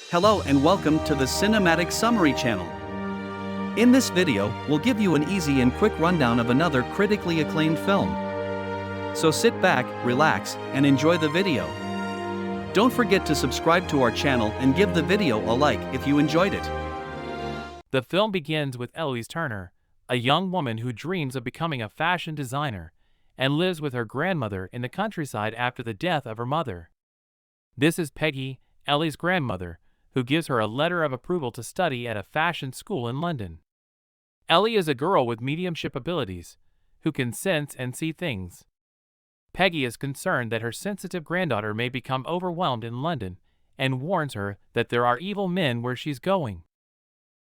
Hello and welcome to the Cinematic Summary channel. In this video, we'll give you an easy and quick rundown of another critically acclaimed film. So sit back, relax, and enjoy the video. Don't forget to subscribe to our channel and give the video a like if you enjoyed it. The film begins with Eloise Turner, a young woman who dreams of becoming a fashion designer and lives with her grandmother in the countryside after the death of her mother. This is Peggy, Ellie's grandmother, who gives her a letter of approval to study at a fashion school in London. Ellie is a girl with mediumship abilities, who can sense and see things. Peggy is concerned that her sensitive granddaughter may become overwhelmed in London and warns her that there are evil men where she's going.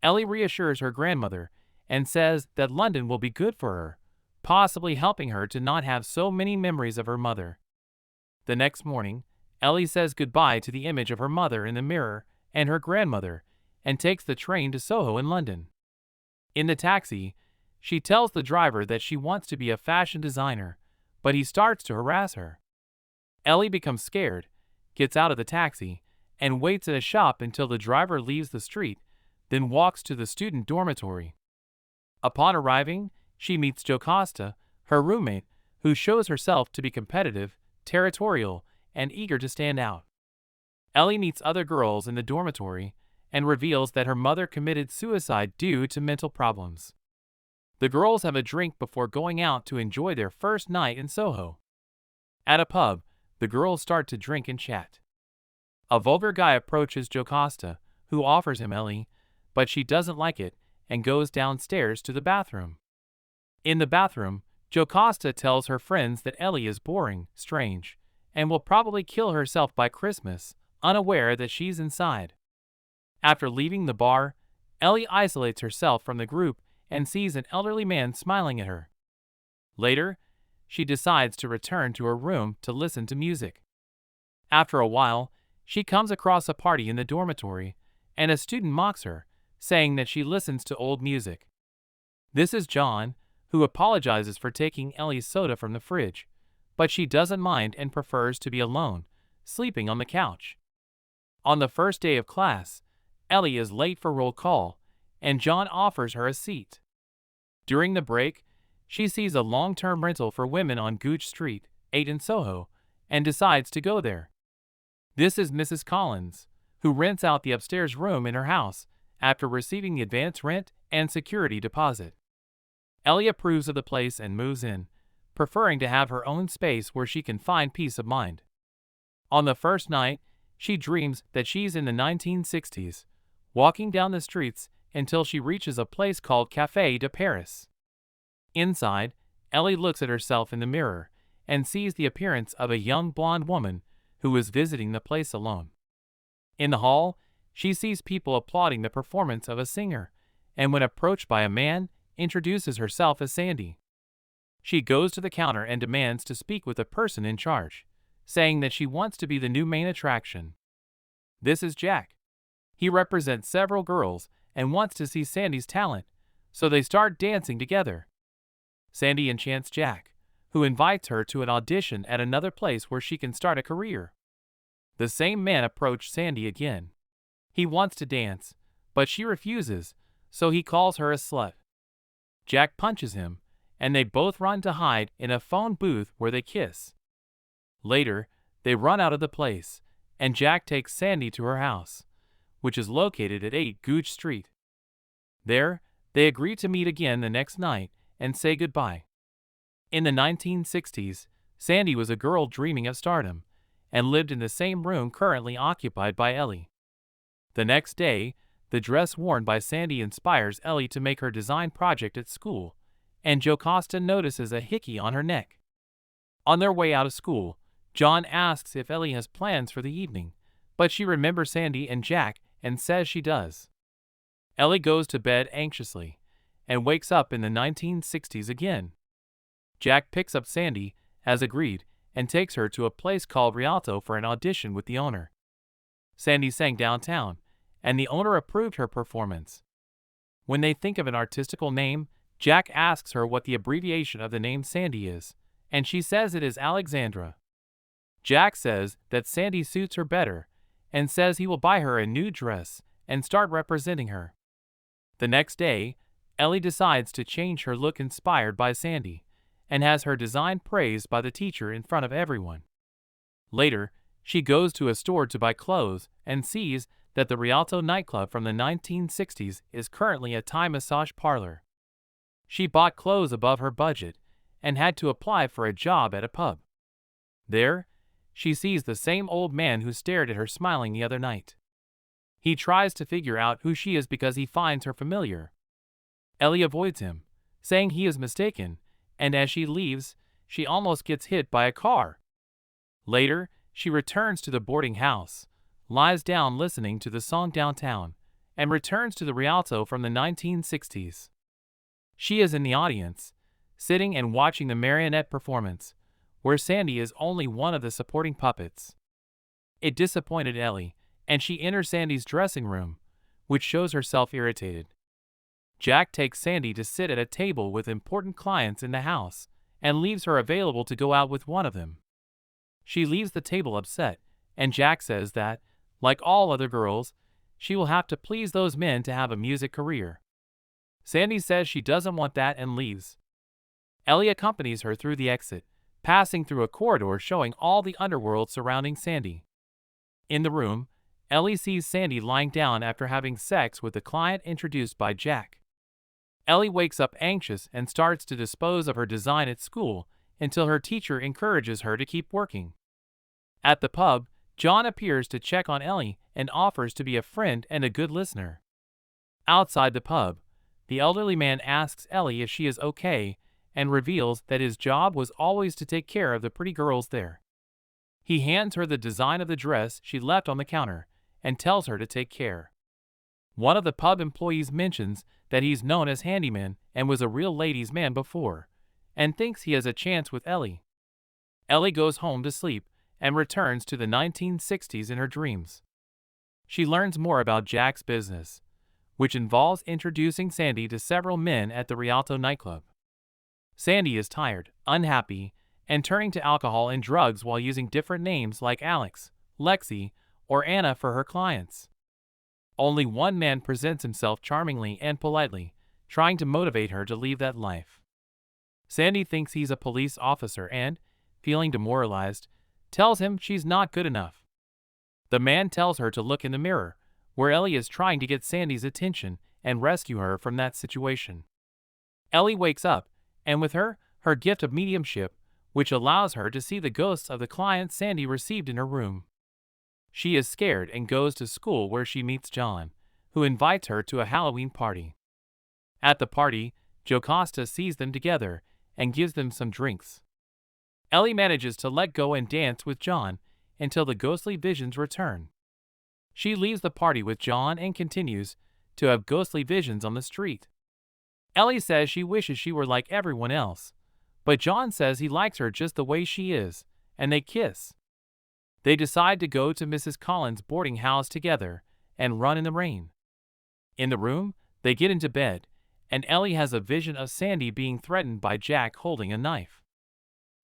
Ellie reassures her grandmother and says that London will be good for her, possibly helping her to not have so many memories of her mother. The next morning, Ellie says goodbye to the image of her mother in the mirror and her grandmother, and takes the train to Soho in London. In the taxi, she tells the driver that she wants to be a fashion designer, but he starts to harass her. Ellie becomes scared, gets out of the taxi, and waits at a shop until the driver leaves the street, then walks to the student dormitory. Upon arriving, she meets Jocasta, her roommate, who shows herself to be competitive, territorial, and eager to stand out. Ellie meets other girls in the dormitory and reveals that her mother committed suicide due to mental problems. The girls have a drink before going out to enjoy their first night in Soho. At a pub, the girls start to drink and chat. A vulgar guy approaches Jocasta, who offers him Ellie, but she doesn't like it and goes downstairs to the bathroom. In the bathroom, Jocasta tells her friends that Ellie is boring, strange, and will probably kill herself by Christmas, unaware that she's inside. After leaving the bar, Ellie isolates herself from the group and sees an elderly man smiling at her. Later, she decides to return to her room to listen to music. After a while, she comes across a party in the dormitory, and a student mocks her, saying that she listens to old music. This is John, who apologizes for taking Ellie's soda from the fridge, but she doesn't mind and prefers to be alone, sleeping on the couch. On the first day of class, Ellie is late for roll call, and John offers her a seat. During the break, she sees a long-term rental for women on Gooch Street, 8 in Soho, and decides to go there. This is Mrs. Collins, who rents out the upstairs room in her house after receiving the advance rent and security deposit. Ellie approves of the place and moves in, preferring to have her own space where she can find peace of mind. On the first night, she dreams that she's in the 1960s, walking down the streets until she reaches a place called Café de Paris. Inside, Ellie looks at herself in the mirror and sees the appearance of a young blonde woman who is visiting the place alone. In the hall, she sees people applauding the performance of a singer, and when approached by a man, introduces herself as Sandie. She goes to the counter and demands to speak with the person in charge, saying that she wants to be the new main attraction. This is Jack. He represents several girls and wants to see Sandie's talent, so they start dancing together. Sandie enchants Jack, who invites her to an audition at another place where she can start a career. The same man approached Sandie again. He wants to dance, but she refuses, so he calls her a slut. Jack punches him, and they both run to hide in a phone booth where they kiss. Later, they run out of the place, and Jack takes Sandie to her house, which is located at 8 Gooch Street. There, they agree to meet again the next night and say goodbye. In the 1960s, Sandie was a girl dreaming of stardom, and lived in the same room currently occupied by Ellie. The next day, the dress worn by Sandie inspires Ellie to make her design project at school, and Jocasta notices a hickey on her neck. On their way out of school, John asks if Ellie has plans for the evening, but she remembers Sandie and Jack and says she does. Ellie goes to bed anxiously and wakes up in the 1960s again. Jack picks up Sandie, as agreed, and takes her to a place called Rialto for an audition with the owner. Sandie sang downtown, and the owner approved her performance. When they think of an artistical name, Jack asks her what the abbreviation of the name Sandie is, and she says it is Alexandra. Jack says that Sandie suits her better, and says he will buy her a new dress and start representing her. The next day, Ellie decides to change her look inspired by Sandie, and has her design praised by the teacher in front of everyone. Later, she goes to a store to buy clothes and sees that the Rialto nightclub from the 1960s is currently a Thai massage parlor. She bought clothes above her budget and had to apply for a job at a pub. There, she sees the same old man who stared at her smiling the other night. He tries to figure out who she is because he finds her familiar. Ellie avoids him, saying he is mistaken, and as she leaves, she almost gets hit by a car. Later, she returns to the boarding house, lies down listening to the song Downtown, and returns to the Rialto from the 1960s. She is in the audience, sitting and watching the marionette performance, where Sandie is only one of the supporting puppets. It disappointed Ellie, and she enters Sandie's dressing room, which shows herself irritated. Jack takes Sandie to sit at a table with important clients in the house, and leaves her available to go out with one of them. She leaves the table upset, and Jack says that, like all other girls, she will have to please those men to have a music career. Sandie says she doesn't want that and leaves. Ellie accompanies her through the exit, passing through a corridor showing all the underworld surrounding Sandie. In the room, Ellie sees Sandie lying down after having sex with the client introduced by Jack. Ellie wakes up anxious and starts to dispose of her design at school until her teacher encourages her to keep working. At the pub, John appears to check on Ellie and offers to be a friend and a good listener. Outside the pub, the elderly man asks Ellie if she is okay and reveals that his job was always to take care of the pretty girls there. He hands her the design of the dress she left on the counter and tells her to take care. One of the pub employees mentions that he's known as Handyman and was a real ladies' man before, and thinks he has a chance with Ellie. Ellie goes home to sleep and returns to the 1960s in her dreams. She learns more about Jack's business, which involves introducing Sandie to several men at the Rialto nightclub. Sandie is tired, unhappy, and turning to alcohol and drugs while using different names like Alex, Lexi, or Anna for her clients. Only one man presents himself charmingly and politely, trying to motivate her to leave that life. Sandie thinks he's a police officer and, feeling demoralized, tells him she's not good enough. The man tells her to look in the mirror, where Ellie is trying to get Sandie's attention and rescue her from that situation. Ellie wakes up, and with her, her gift of mediumship, which allows her to see the ghosts of the clients Sandie received in her room. She is scared and goes to school where she meets John, who invites her to a Halloween party. At the party, Jocasta sees them together and gives them some drinks. Ellie manages to let go and dance with John until the ghostly visions return. She leaves the party with John and continues to have ghostly visions on the street. Ellie says she wishes she were like everyone else, but John says he likes her just the way she is, and they kiss. They decide to go to Mrs. Collins' boarding house together and run in the rain. In the room, they get into bed, and Ellie has a vision of Sandie being threatened by Jack holding a knife.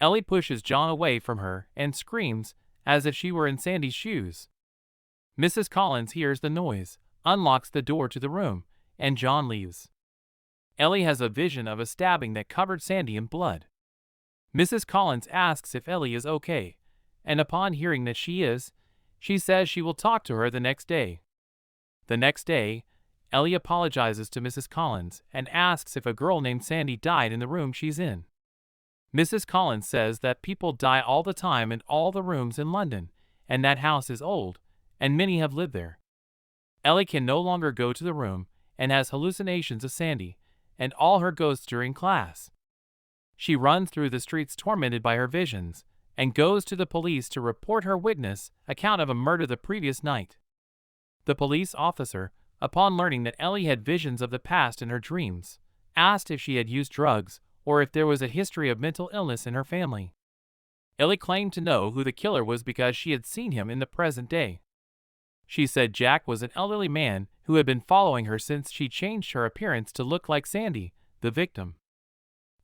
Ellie pushes John away from her and screams as if she were in Sandie's shoes. Mrs. Collins hears the noise, unlocks the door to the room, and John leaves. Ellie has a vision of a stabbing that covered Sandie in blood. Mrs. Collins asks if Ellie is okay, and upon hearing that she is, she says she will talk to her the next day. The next day, Ellie apologizes to Mrs. Collins and asks if a girl named Sandie died in the room she's in. Mrs. Collins says that people die all the time in all the rooms in London, and that house is old, and many have lived there. Ellie can no longer go to the room and has hallucinations of Sandie and all her ghosts during class. She runs through the streets tormented by her visions and goes to the police to report her witness account of a murder the previous night. The police officer, upon learning that Ellie had visions of the past in her dreams, asked if she had used drugs or if there was a history of mental illness in her family. Ellie claimed to know who the killer was because she had seen him in the present day. She said Jack was an elderly man who had been following her since she changed her appearance to look like Sandie, the victim.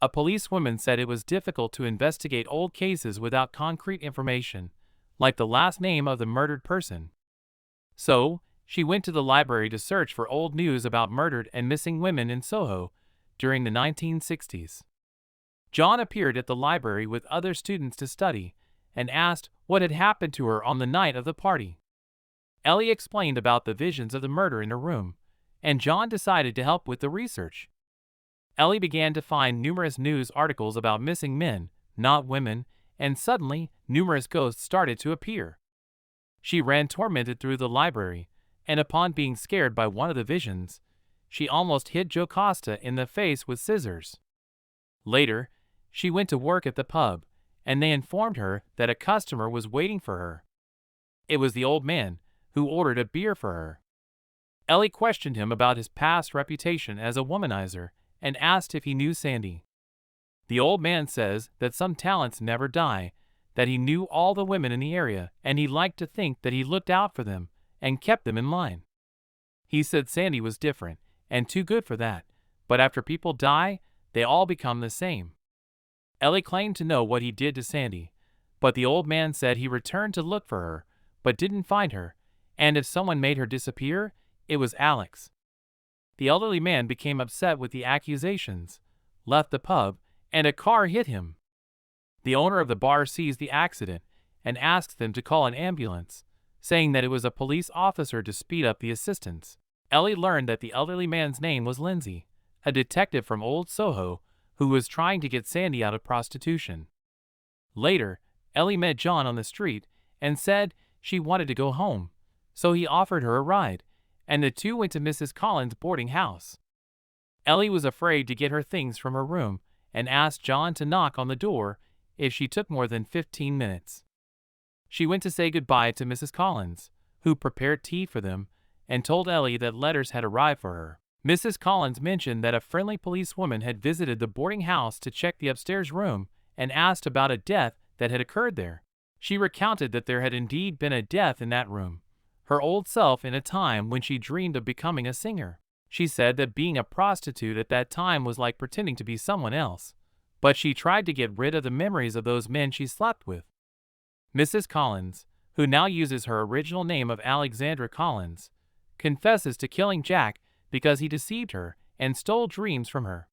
A policewoman said it was difficult to investigate old cases without concrete information, like the last name of the murdered person. So, she went to the library to search for old news about murdered and missing women in Soho during the 1960s. John appeared at the library with other students to study and asked what had happened to her on the night of the party. Ellie explained about the visions of the murder in her room, and John decided to help with the research. Ellie began to find numerous news articles about missing men, not women, and suddenly numerous ghosts started to appear. She ran tormented through the library, and upon being scared by one of the visions, she almost hit Jocasta in the face with scissors. Later, she went to work at the pub, and they informed her that a customer was waiting for her. It was the old man, who ordered a beer for her. Ellie questioned him about his past reputation as a womanizer and asked if he knew Sandie. The old man says that some talents never die, that he knew all the women in the area and he liked to think that he looked out for them and kept them in line. He said Sandie was different and too good for that, but after people die, they all become the same. Ellie claimed to know what he did to Sandie, but the old man said he returned to look for her, but didn't find her, and if someone made her disappear, it was Alex. The elderly man became upset with the accusations, left the pub, and a car hit him. The owner of the bar sees the accident and asks them to call an ambulance, saying that it was a police officer to speed up the assistance. Ellie learned that the elderly man's name was Lindsay, a detective from Old Soho who was trying to get Sandie out of prostitution. Later, Ellie met John on the street and said she wanted to go home, so he offered her a ride, and the two went to Mrs. Collins' boarding house. Ellie was afraid to get her things from her room and asked John to knock on the door if she took more than 15 minutes. She went to say goodbye to Mrs. Collins, who prepared tea for them, and told Ellie that letters had arrived for her. Mrs. Collins mentioned that a friendly policewoman had visited the boarding house to check the upstairs room and asked about a death that had occurred there. She recounted that there had indeed been a death in that room, her old self in a time when she dreamed of becoming a singer. She said that being a prostitute at that time was like pretending to be someone else, but she tried to get rid of the memories of those men she slept with. Mrs. Collins, who now uses her original name of Alexandra Collins, confesses to killing Jack because he deceived her and stole dreams from her.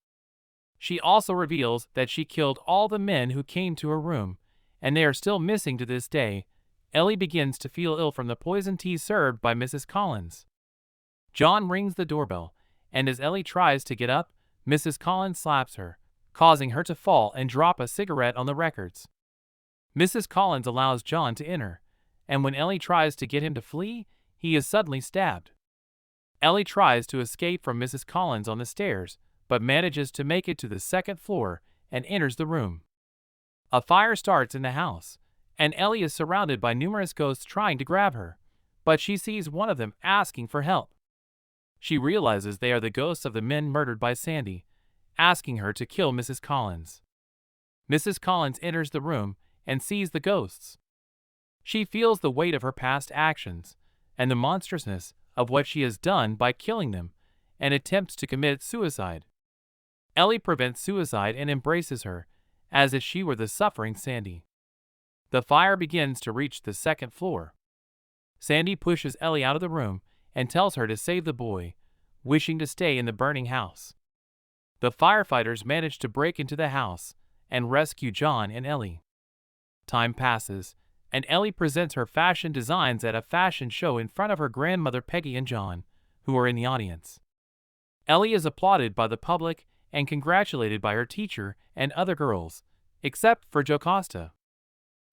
She also reveals that she killed all the men who came to her room, and they are still missing to this day. Ellie begins to feel ill from the poison tea served by Mrs. Collins. John rings the doorbell, and as Ellie tries to get up, Mrs. Collins slaps her, causing her to fall and drop a cigarette on the records. Mrs. Collins allows John to enter, and when Ellie tries to get him to flee, he is suddenly stabbed. Ellie tries to escape from Mrs. Collins on the stairs, but manages to make it to the second floor and enters the room. A fire starts in the house, and Ellie is surrounded by numerous ghosts trying to grab her, but she sees one of them asking for help. She realizes they are the ghosts of the men murdered by Sandie, asking her to kill Mrs. Collins. Mrs. Collins enters the room and sees the ghosts. She feels the weight of her past actions and the monstrousness of what she has done by killing them, and attempts to commit suicide. Ellie prevents suicide and embraces her, as if she were the suffering Sandie. The fire begins to reach the second floor. Sandie pushes Ellie out of the room and tells her to save the boy, wishing to stay in the burning house. The firefighters manage to break into the house and rescue John and Ellie. Time passes, and Ellie presents her fashion designs at a fashion show in front of her grandmother Peggy and John, who are in the audience. Ellie is applauded by the public and congratulated by her teacher and other girls, except for Jocasta.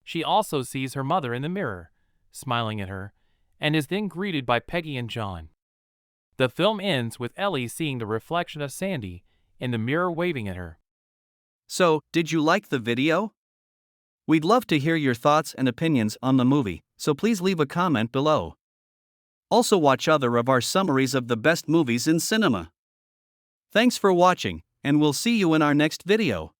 She also sees her mother in the mirror, smiling at her, and is then greeted by Peggy and John. The film ends with Ellie seeing the reflection of Sandie in the mirror waving at her. So, did you like the video? We'd love to hear your thoughts and opinions on the movie, so please leave a comment below. Also watch other of our summaries of the best movies in cinema. Thanks for watching, and we'll see you in our next video.